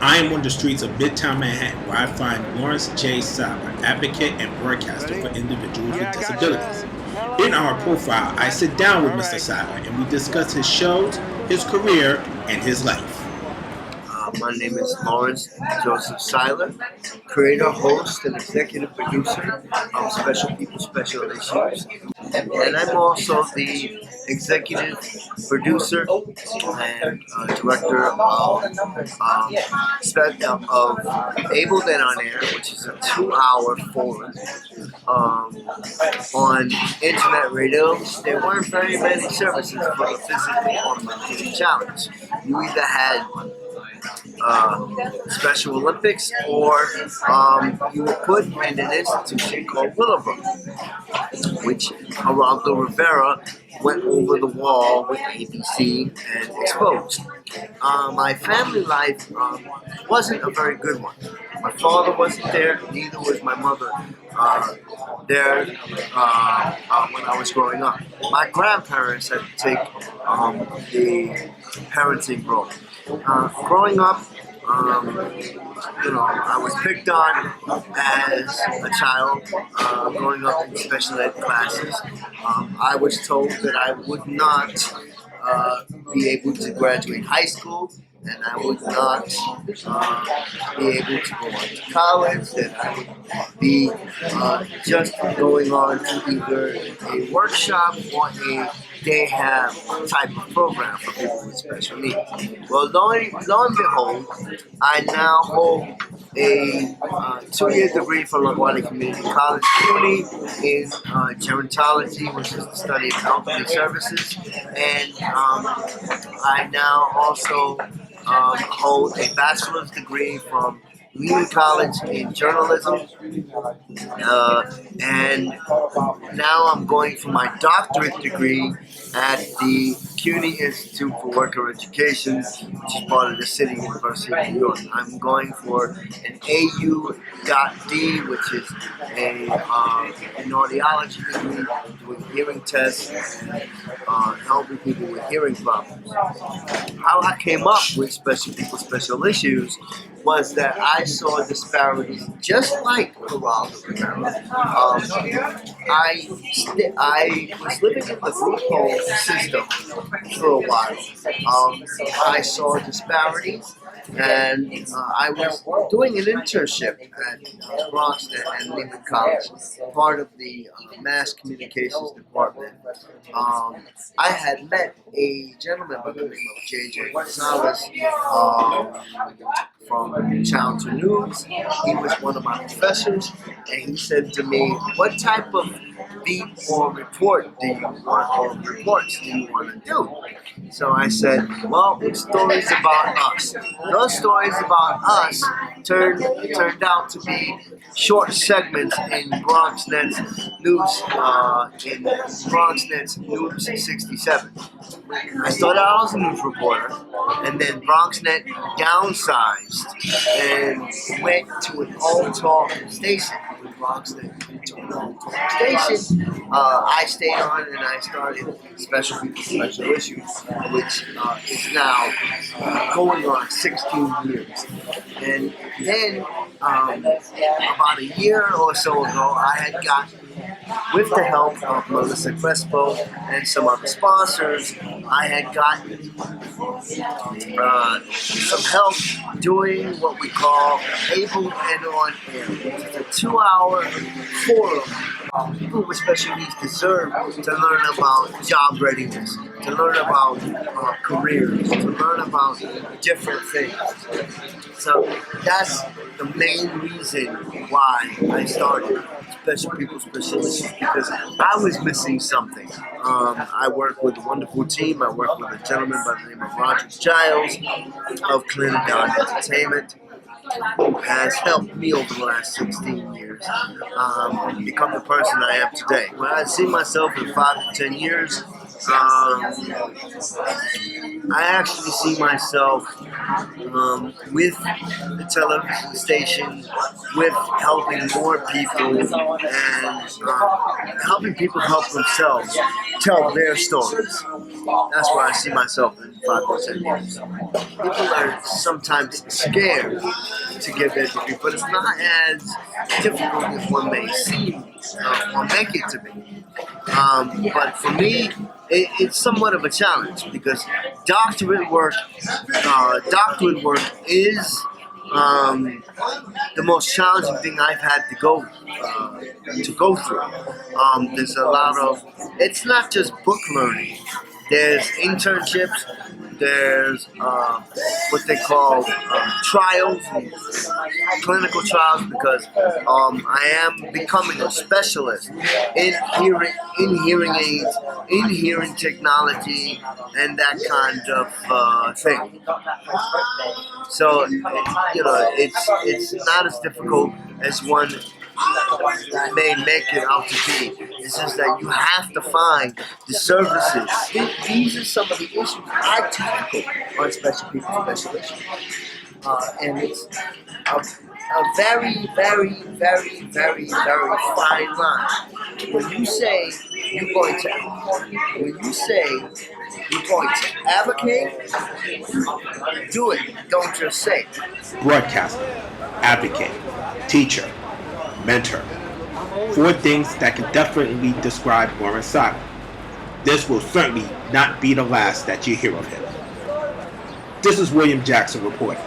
I am on the streets of Midtown Manhattan where I find Lawrence J. Seiler, advocate and broadcaster for individuals with disabilities. In our profile, I sit down with Mr. Seiler and we discuss his shows, his career, and his life. My name is Lawrence Joseph Seiler, creator, host, and executive producer of Special People, Special Issues. And I'm also the executive producer and director of Able Then On Air, which is a 2-hour forum on internet radios. There weren't very many services for the physically or mentally challenged. You either had Special Olympics, or you were put in an institution called Willowbrook, which Geraldo Rivera went over the wall with ABC and exposed. My family life wasn't a very good one. My father wasn't there, neither was my mother there when I was growing up. My grandparents had to take the parenting role. Growing up, I was picked on as a child, growing up in special ed classes. I was told that I would not be able to graduate high school, and I would not be able to go on to college, that I would be just going on to either a workshop or a day have type of program for people with special needs. Well, lo and behold, I now hold a 2-year degree from LaGuardia Community College, CUNY, in gerontology, which is the study of elderly services, and I now also hold a bachelor's degree from Lehman College in journalism, and now I'm going for my doctorate degree at the CUNY Institute for Worker Education, which is part of the City University of New York. I'm going for an AU.D, which is an audiology degree, doing hearing tests and helping people with hearing problems. How I came up with Special People, Special Issues was that I saw disparities just like Geraldo Rivera. I was living in the group home system for a while. I saw disparities, and I was doing an internship at Bronxton and Lehman College, part of the mass communications department. I had met a gentleman by the name of J.J. Gonzalez from Channel 2 News. He was one of my professors, and he said to me, "What type of beat or report do you want, or reports do you want to do?" So I said, "Well, stories about us." Those stories about us turned out to be short segments in BronxNet's news, in BronxNet's News 67. I started out as a news reporter, and then BronxNet downsized and went to an all-talk station. When BronxNet went to an all-talk station, I stayed on and I started Special People, Special Issues, which is now going on 16 years. And then about a year or so ago, I had gotten, with the help of Melissa Crespo and some other sponsors, I had gotten some help doing what we call Able and On Air, which is a 2-hour forum. People with special needs deserve to learn about job readiness, to learn about careers, to learn about different things. So that's the main reason why I started Special People, Special Issues, because I was missing something. I work with a wonderful team. I work with a gentleman by the name of Roger Giles of Clinton Entertainment, who has helped me over the last 16 years become the person I am today. When I see myself in 5 to 10 years, I actually see myself with the television station, with helping more people and helping people help themselves tell their stories. That's where I see myself in 5 or 10 years. People are sometimes scared to get their degree, but it's not as difficult as one may seem or make it to be. But for me, it's somewhat of a challenge because doctorate work is the most challenging thing I've had to go through. There's a lot of. It's not just book learning. There's internships. There's what they call trials, clinical trials, because I am becoming a specialist in hearing aids, in hearing technology, and that kind of thing. So it's not as difficult as one may make it out to be. It's just that you have to find the services. These are some of the issues I tackle on Special People Special and it's a very, very, very, very, very fine line. When you say you're going to advocate, do it. Don't just say. Broadcaster, advocate, teacher, mentor. 4 things that can definitely describe Lawrence Seiler. This will certainly not be the last that you hear of him. This is William Jackson reporting.